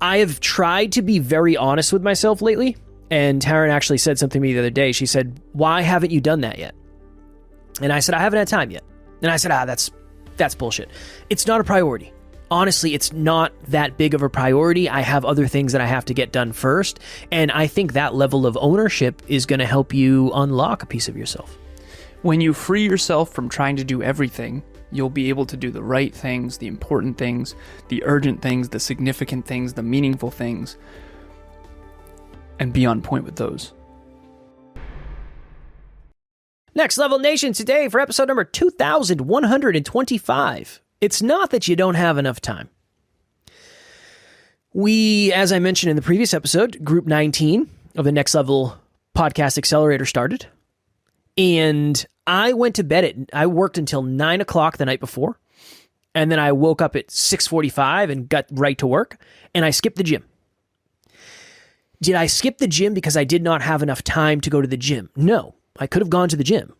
I have tried to be very honest with myself lately, and Taryn actually said something to me the other day. She said, why haven't you done that yet? And I said, I haven't had time yet. And I said, that's bullshit. It's not a priority. Honestly, it's not that big of a priority. I have other things that I have to get done first. And I think that level of ownership is going to help you unlock a piece of yourself. When you free yourself from trying to do everything, you'll be able to do the right things, the important things, the urgent things, the significant things, the meaningful things, and be on point with those. Next Level Nation today for episode number 2125. It's not that you don't have enough time. We, as I mentioned in the previous episode, Group 19 of the Next Level Podcast Accelerator started. And I went to bed I worked until 9 o'clock the night before. And then I woke up at 6:45 and got right to work. And I skipped the gym. Did I skip the gym because I did not have enough time to go to the gym? No, I could have gone to the gym.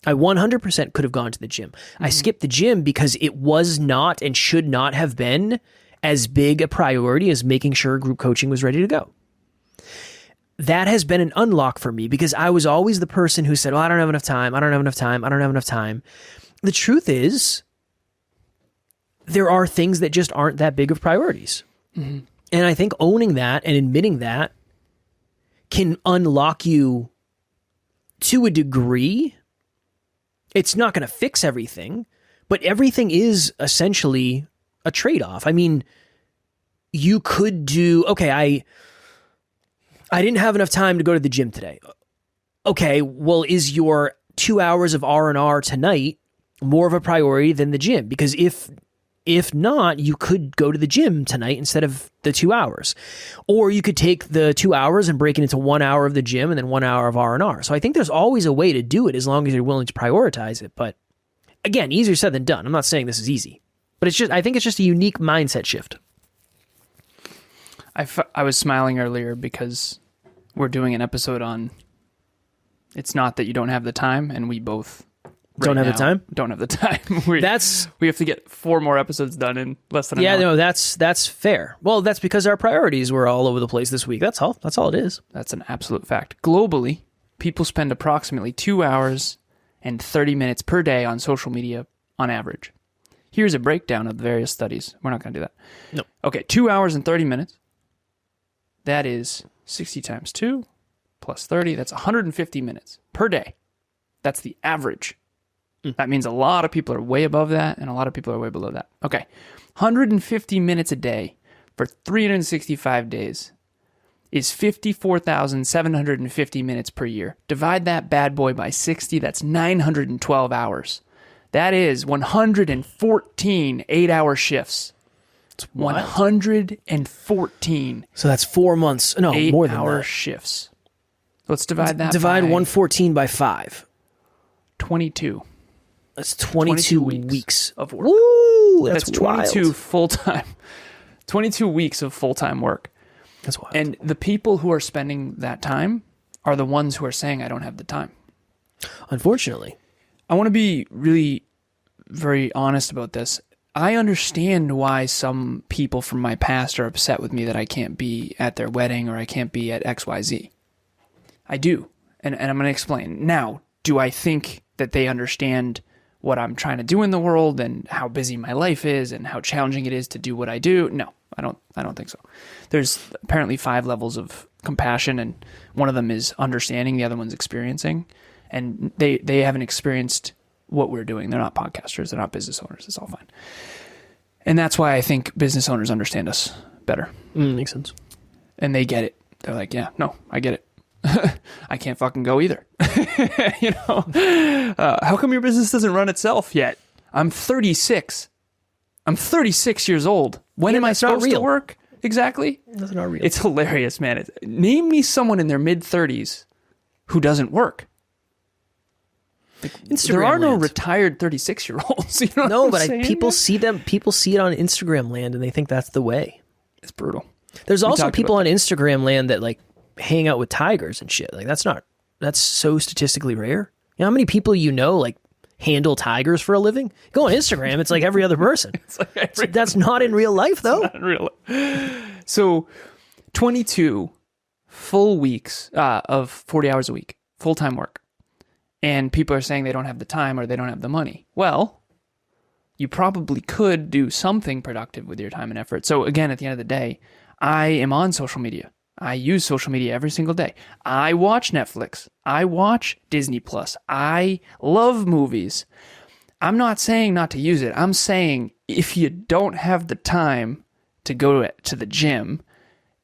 I 100% could have gone to the gym. Mm-hmm. I skipped the gym because it was not and should not have been as big a priority as making sure group coaching was ready to go. That has been an unlock for me because I was always the person who said, well, I don't have enough time. I don't have enough time. I don't have enough time. The truth is, there are things that just aren't that big of priorities. Mm-hmm. And I think owning that and admitting that can unlock you to a degree. It's not going to fix everything, but everything is essentially a trade-off. I mean, you could do, okay, I didn't have enough time to go to the gym today. Okay, well, is your 2 hours of R&R tonight more of a priority than the gym? Because if not, you could go to the gym tonight instead of the 2 hours. Or you could take the 2 hours and break it into 1 hour of the gym and then 1 hour of R&R. So I think there's always a way to do it as long as you're willing to prioritize it. But again, easier said than done. I'm not saying this is easy. But I think it's just a unique mindset shift. I was smiling earlier because we're doing an episode on it's not that you don't have the time, and we both don't have the time. we have to get 4 more episodes done in less than an hour. Yeah, no, that's fair. Well, that's because our priorities were all over the place this week. That's all it is. That's an absolute fact. Globally, people spend approximately 2 hours and 30 minutes per day on social media on average. Here's a breakdown of the various studies. We're not going to do that. No. Okay, 2 hours and 30 minutes. That is 60 times 2 plus 30. That's 150 minutes per day. That's the average. That means a lot of people are way above that, and a lot of people are way below that. Okay, 150 minutes a day for 365 days is 54,750 minutes per year. Divide that bad boy by 60, that's 912 hours. That is 114 8-hour shifts. It's 114. So that's 4 months. No, more than 8-hour that. shifts. Let's divide that Divide by 114 by 5. 22. That's 22 weeks of work. Woo, that's 22 wild. full-time. 22 weeks of full-time work. That's wild. And the people who are spending that time are the ones who are saying, I don't have the time. Unfortunately. I want to be really very honest about this. I understand why some people from my past are upset with me that I can't be at their wedding or I can't be at XYZ. I do. And I'm going to explain. Now, do I think that they understand what I'm trying to do in the world and how busy my life is and how challenging it is to do what I do? No, I don't think so. There's apparently 5 levels of compassion, and one of them is understanding, the other one's experiencing. And they haven't experienced what we're doing. They're not podcasters. They're not business owners. It's all fine. And that's why I think business owners understand us better. Makes sense. And they get it. They're like, yeah, no, I get it. I can't fucking go either. You know, how come your business doesn't run itself yet? I'm 36. I'm 36 years old. When am I supposed to work? Exactly. That's not real. It's hilarious, man. Name me someone in their mid-30s who doesn't work. There are no retired 36-year-olds. You know no, but people see them. People see it on Instagram land, and they think that's the way. It's brutal. There's also people on Instagram land that like hang out with tigers and shit. Like that's so statistically rare. You know how many people like handle tigers for a living? Go on Instagram, it's like every other person. That's not in real life, though. It's not in real life. So 22 full weeks of 40 hours a week, full-time work. And people are saying they don't have the time or they don't have the money. Well, you probably could do something productive with your time and effort. So again, at the end of the day, I am on social media. I use social media every single day. I watch Netflix. I watch Disney Plus. I love movies. I'm not saying not to use it. I'm saying if you don't have the time to go to the gym,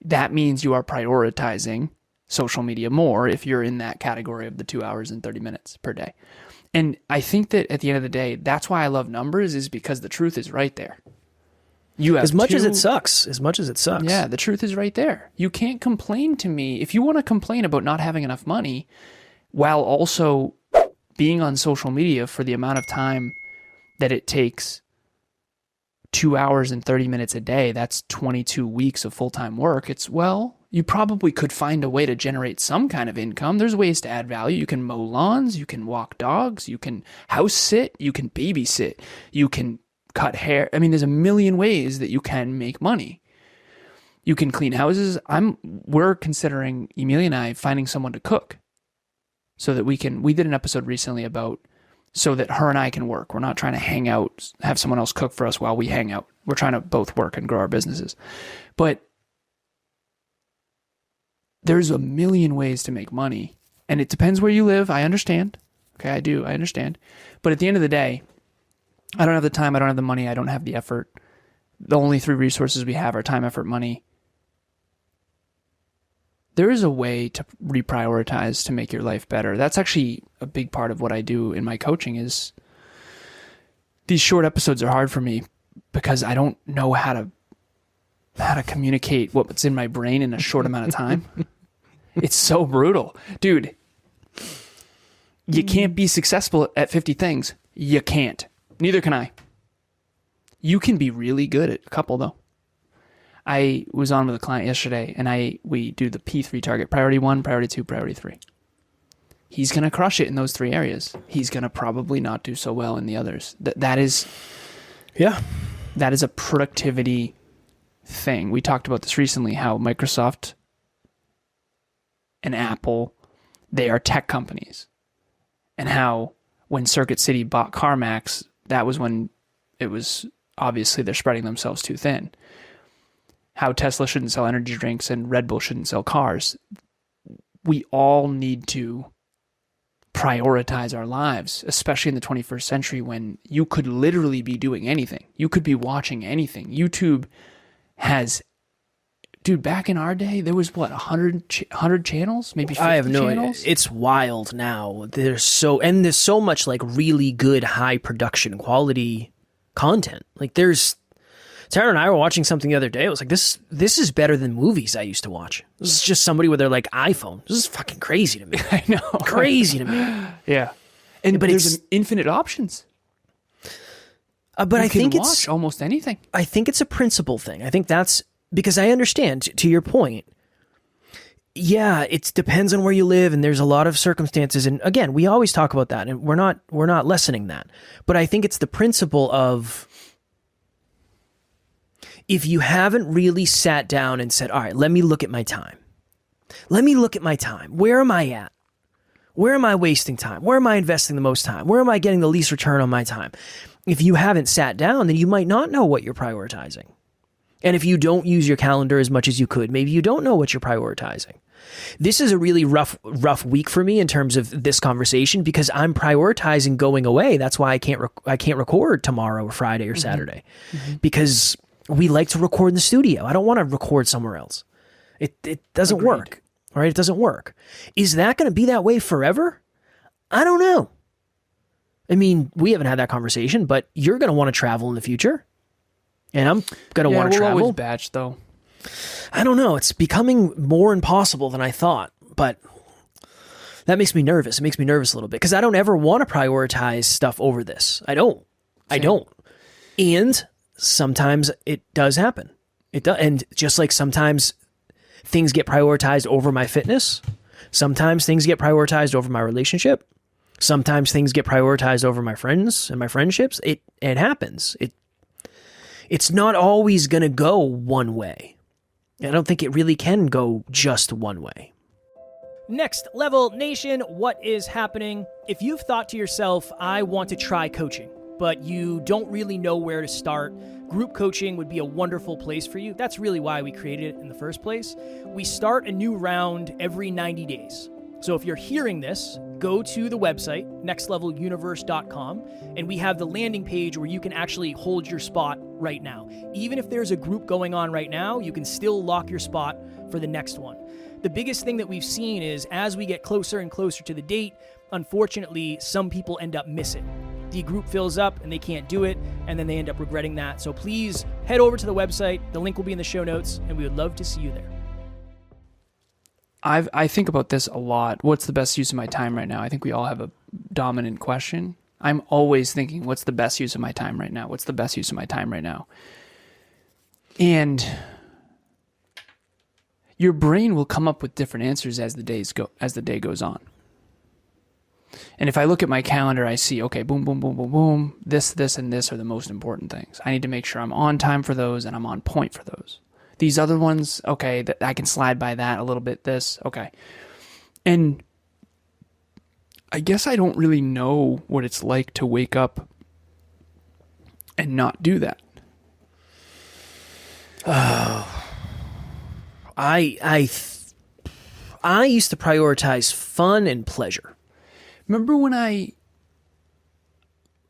that means you are prioritizing social media more if you're in that category of the 2 hours and 30 minutes per day. And I think that at the end of the day, that's why I love numbers, is because the truth is right there. You have as much as it sucks. Yeah, the truth is right there. You can't complain to me. If you want to complain about not having enough money while also being on social media for the amount of time that it takes, 2 hours and 30 minutes a day, that's 22 weeks of full-time work. You probably could find a way to generate some kind of income. There's ways to add value. You can mow lawns, you can walk dogs, you can house sit, you can babysit, you can cut hair. I mean, there's a million ways that you can make money. You can clean houses. We're considering, Emilia and I, finding someone to cook so that we did an episode recently about so that her and I can work. We're not trying to hang out, have someone else cook for us while we hang out. We're trying to both work and grow our businesses. But there's a million ways to make money, and it depends where you live. I understand. Okay, I understand. But at the end of the day, I don't have the time, I don't have the money, I don't have the effort. The only three resources we have are time, effort, money. There is a way to reprioritize to make your life better. That's actually a big part of what I do in my coaching. Is these short episodes are hard for me because I don't know how to communicate what's in my brain in a short amount of time. It's so brutal. Dude, you can't be successful at 50 things. You can't. Neither can I. You can be really good at a couple, though. I was on with a client yesterday, and we do the P3 target: priority 1, priority 2, priority 3. He's going to crush it in those three areas. He's going to probably not do so well in the others. That is a productivity thing. We talked about this recently, how Microsoft and Apple, they are tech companies, and how when Circuit City bought CarMax, that was when it was obviously they're spreading themselves too thin. How Tesla shouldn't sell energy drinks and Red Bull shouldn't sell cars. We all need to prioritize our lives, especially in the 21st century when you could literally be doing anything. You could be watching anything. YouTube has, dude, back in our day, there was 100 channels, maybe 50 I have no channels? idea. It's wild now. There's so much like really good high production quality content. Like Tara and I were watching something the other day. I was like, this is better than movies I used to watch. This is just somebody with their like iPhone. This is fucking crazy to me. I know. Crazy to me. Yeah. But there's infinite options. But I think it's watch almost anything. I think it's a principle thing. I think that's because I understand, to your point. Yeah, it depends on where you live, and there's a lot of circumstances. And again, we always talk about that, and we're not lessening that. But I think it's the principle of, if you haven't really sat down and said, all right, let me look at my time. Let me look at my time. Where am I at? Where am I wasting time? Where am I investing the most time? Where am I getting the least return on my time? If you haven't sat down, then you might not know what you're prioritizing. And if you don't use your calendar as much as you could, maybe you don't know what you're prioritizing. This is a really rough week for me in terms of this conversation because I'm prioritizing going away. That's why I can't record tomorrow or Friday or Saturday because we like to record in the studio. I don't want to record somewhere else. It doesn't work, right? It doesn't work. Is that going to be that way forever? I don't know. I mean, we haven't had that conversation, but you're going to want to travel in the future, and I'm going to want to travel. We'll always batch, though. I don't know. It's becoming more impossible than I thought, but that makes me nervous. It makes me nervous a little bit because I don't ever want to prioritize stuff over this. I don't. Same. I don't. And sometimes it does happen. It does, and just like sometimes things get prioritized over my fitness, sometimes things get prioritized over my relationship, sometimes things get prioritized over my friends and my friendships. It happens. It's not always going to go one way. I don't think it really can go just one way. Next Level Nation, what is happening? If you've thought to yourself, I want to try coaching, but you don't really know where to start, group coaching would be a wonderful place for you. That's really why we created it in the first place. We start a new round every 90 days. So if you're hearing this, go to the website, nextleveluniverse.com, and we have the landing page where you can actually hold your spot right now. Even if there's a group going on right now, you can still lock your spot for the next one. The biggest thing that we've seen is as we get closer and closer to the date, unfortunately, some people end up missing. The group fills up and they can't do it, and then they end up regretting that. So please head over to the website. The link will be in the show notes, and we would love to see you there. I think about this a lot. What's the best use of my time right now? I think we all have a dominant question. I'm always thinking, what's the best use of my time right now? What's the best use of my time right now? And your brain will come up with different answers as the day goes on. And if I look at my calendar, I see, okay, boom, boom, boom, boom, boom. This, and this are the most important things. I need to make sure I'm on time for those and I'm on point for those. These other ones, okay, I can slide by that a little bit, this, okay. And I guess I don't really know what it's like to wake up and not do that. Oh, I used to prioritize fun and pleasure. Remember when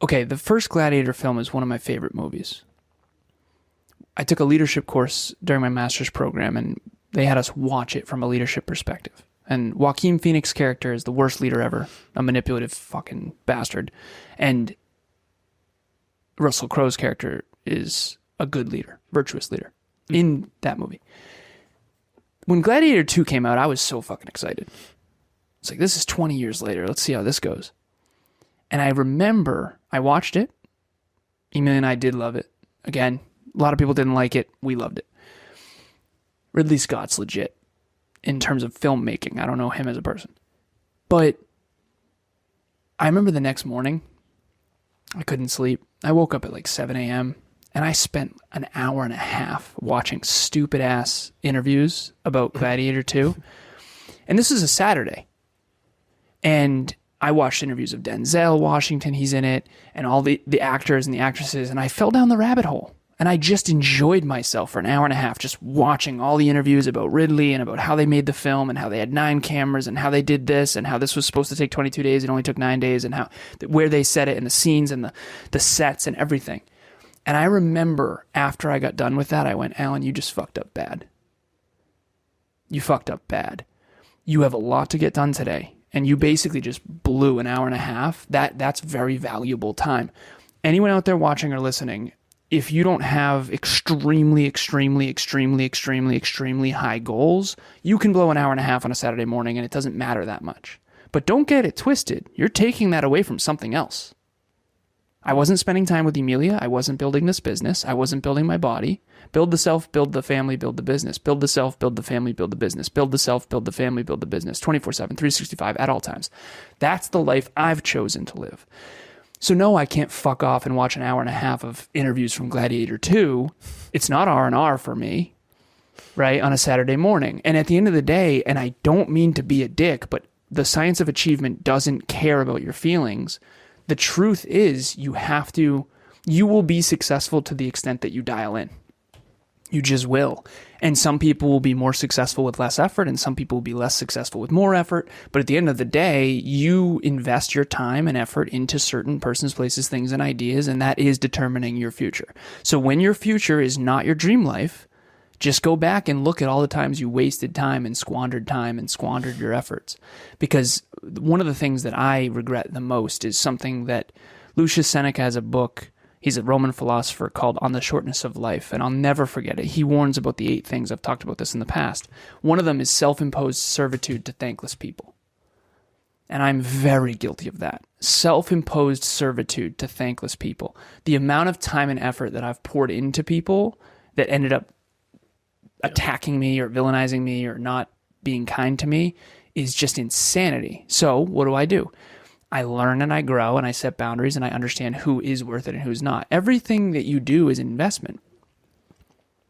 the first Gladiator film is one of my favorite movies. I took a leadership course during my master's program, and they had us watch it from a leadership perspective. And Joaquin Phoenix's character is the worst leader ever, a manipulative fucking bastard. And Russell Crowe's character is a good leader, virtuous leader in that movie. When Gladiator 2 came out, I was so fucking excited. It's like, this is 20 years later. Let's see how this goes. And I remember I watched it. Emilia and I did love it. Again, a lot of people didn't like it. We loved it. Ridley Scott's legit in terms of filmmaking. I don't know him as a person. But I remember the next morning, I couldn't sleep. I woke up at like 7 a.m. and I spent an hour and a half watching stupid-ass interviews about Gladiator 2. And this is a Saturday. And I watched interviews of Denzel Washington, he's in it, and all the actors and the actresses, and I fell down the rabbit hole. And I just enjoyed myself for an hour and a half just watching all the interviews about Ridley and about how they made the film and how they had 9 cameras and how they did this and how this was supposed to take 22 days and only took 9 days and how where they set it and the scenes and the sets and everything. And I remember after I got done with that, I went, Alan, you just fucked up bad. You fucked up bad. You have a lot to get done today. And you basically just blew an hour and a half. That's very valuable time. Anyone out there watching or listening, if you don't have extremely, extremely, extremely, extremely, extremely high goals, you can blow an hour and a half on a Saturday morning and it doesn't matter that much. But don't get it twisted. You're taking that away from something else. I wasn't spending time with Emilia. I wasn't building this business. I wasn't building my body. Build the self, build the family, build the business. Build the self, build the family, build the business. Build the self, build the family, build the business. 24/7, 365 at all times. That's the life I've chosen to live. So no, I can't fuck off and watch an hour and a half of interviews from Gladiator 2. It's not R&R for me, right, on a Saturday morning. And at the end of the day, and I don't mean to be a dick, but the science of achievement doesn't care about your feelings. The truth is you will be successful to the extent that you dial in. You just will. And some people will be more successful with less effort, and some people will be less successful with more effort. But at the end of the day, you invest your time and effort into certain persons, places, things, and ideas, and that is determining your future. So when your future is not your dream life, just go back and look at all the times you wasted time and squandered your efforts. Because one of the things that I regret the most is something that Lucius Seneca has a book. He's a Roman philosopher called On the Shortness of Life, and I'll never forget it. He warns about the 8 things. I've talked about this in the past. One of them is self-imposed servitude to thankless people. And I'm very guilty of that. Self-imposed servitude to thankless people. The amount of time and effort that I've poured into people that ended up attacking me or villainizing me or not being kind to me is just insanity. So what do? I learn and I grow and I set boundaries and I understand who is worth it and who's not. Everything that you do is investment.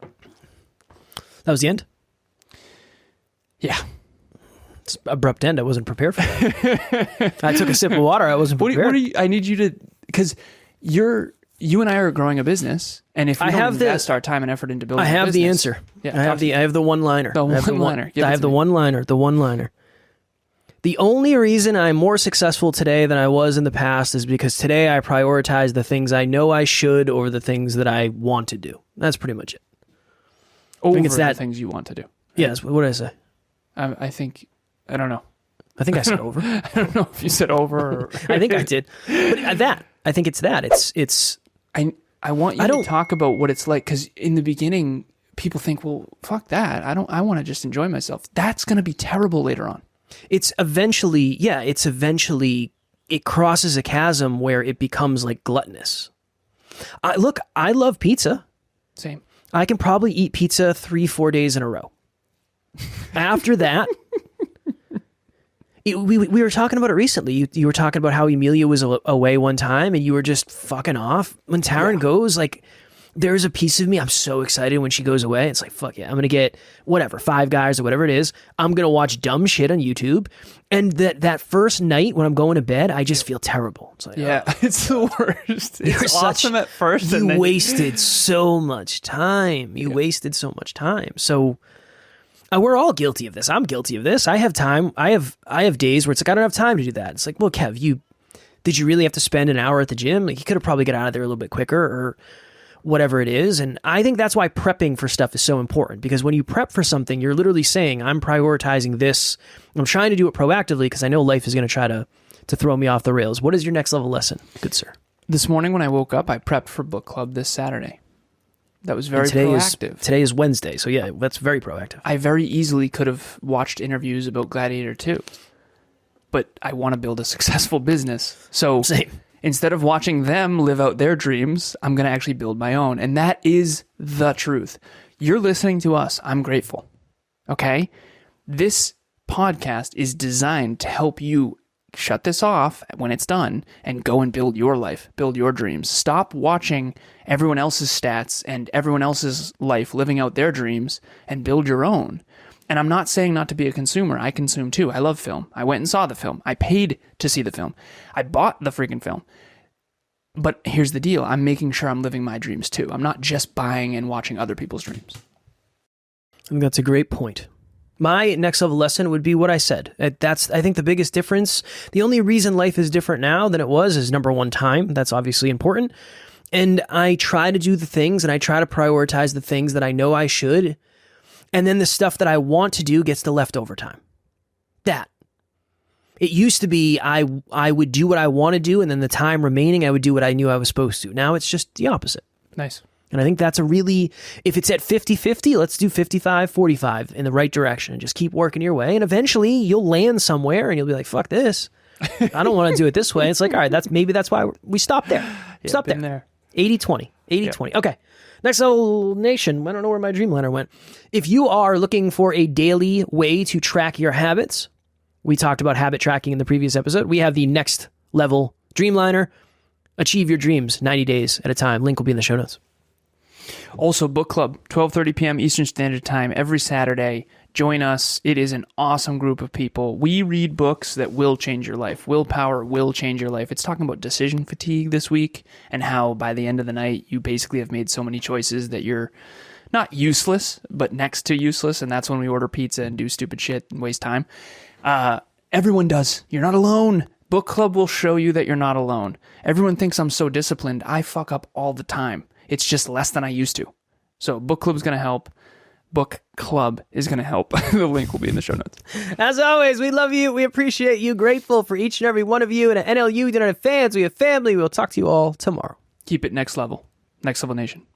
That was the end? Yeah. It's abrupt end. I wasn't prepared for that. I took a sip of water. I wasn't prepared. I need you to, because you and I are growing a business, and if we don't invest our time and effort into building, I have the answer. Yeah, I have the one-liner. The one-liner. I have the one-liner. The one-liner. The only reason I'm more successful today than I was in the past is because today I prioritize the things I know I should over the things that I want to do. That's pretty much it. Over the things you want to do. Yes. What did I say? I think, I don't know. I think I said over. I don't know if you said over or... I think I did. But I think it's that. It's... I want you to talk about what it's like, because in the beginning, people think, well, fuck that. I want to just enjoy myself. That's going to be terrible later on. It crosses a chasm where it becomes like gluttonous. I love pizza. Same. I can probably eat pizza 3-4 days in a row. After that, we were talking about it recently. You were talking about how Emilia was away one time and you were just fucking off. When Taryn goes, like, there's a piece of me, I'm so excited when she goes away. It's like, fuck yeah, I'm going to get whatever, Five Guys or whatever it is. I'm going to watch dumb shit on YouTube. And that first night when I'm going to bed, I just feel terrible. It's like, it's the worst. It's awesome at first. You wasted so much time. You wasted so much time. So we're all guilty of this. I'm guilty of this. I have time. I have days where it's like, I don't have time to do that. It's like, well, Kev, did you really have to spend an hour at the gym? Like, you could have probably got out of there a little bit quicker or whatever it is. And I think that's why prepping for stuff is so important, because when you prep for something, you're literally saying, I'm prioritizing this. I'm trying to do it proactively because I know life is going to try to throw me off the rails. What is your next level lesson, good sir? This morning when I woke up, I prepped for book club this Saturday. That was very proactive. Today is Wednesday, so yeah, that's very proactive. I very easily could have watched interviews about Gladiator 2, but I want to build a successful business. So Same. Instead of watching them live out their dreams, I'm going to actually build my own. And that is the truth. You're listening to us. I'm grateful. Okay? This podcast is designed to help you shut this off when it's done and go and build your life, build your dreams. Stop watching everyone else's stats and everyone else's life living out their dreams and build your own. And I'm not saying not to be a consumer. I consume too. I love film. I went and saw the film. I paid to see the film. I bought the freaking film. But here's the deal. I'm making sure I'm living my dreams too. I'm not just buying and watching other people's dreams. I think that's a great point. My next level lesson would be what I said. That's, I think, the biggest difference. The only reason life is different now than it was is, number one, time. That's obviously important. And I try to do the things and I try to prioritize the things that I know I should. And then the stuff that I want to do gets the leftover time. That. It used to be I would do what I want to do, and then the time remaining, I would do what I knew I was supposed to. Now it's just the opposite. Nice. And I think that's a really, if it's at 50-50, let's do 55-45 in the right direction and just keep working your way. And eventually you'll land somewhere and you'll be like, fuck this. I don't want to do it this way. It's like, all right, that's why we stop there. Stop there. 80-20. 80-20. Yep. Okay. Next Level Nation. I don't know where my Dreamliner went. If you are looking for a daily way to track your habits, we talked about habit tracking in the previous episode. We have the Next Level Dreamliner. Achieve your dreams 90 days at a time. Link will be in the show notes. Also, book club, 12:30 p.m. Eastern Standard Time every Saturday. Join us. It is an awesome group of people. We read books that will change your life. Willpower will change your life. It's talking about decision fatigue this week and how by the end of the night, you basically have made so many choices that you're not useless, but next to useless. And that's when we order pizza and do stupid shit and waste time. Everyone does. You're not alone. Book club will show you that you're not alone. Everyone thinks I'm so disciplined. I fuck up all the time. It's just less than I used to. So book club's going to help. Book club is going to help. The link will be in the show notes. As always, we love you. We appreciate you. Grateful for each and every one of you. And at NLU, we don't have fans. We have family. We'll talk to you all tomorrow. Keep it next level. Next Level Nation.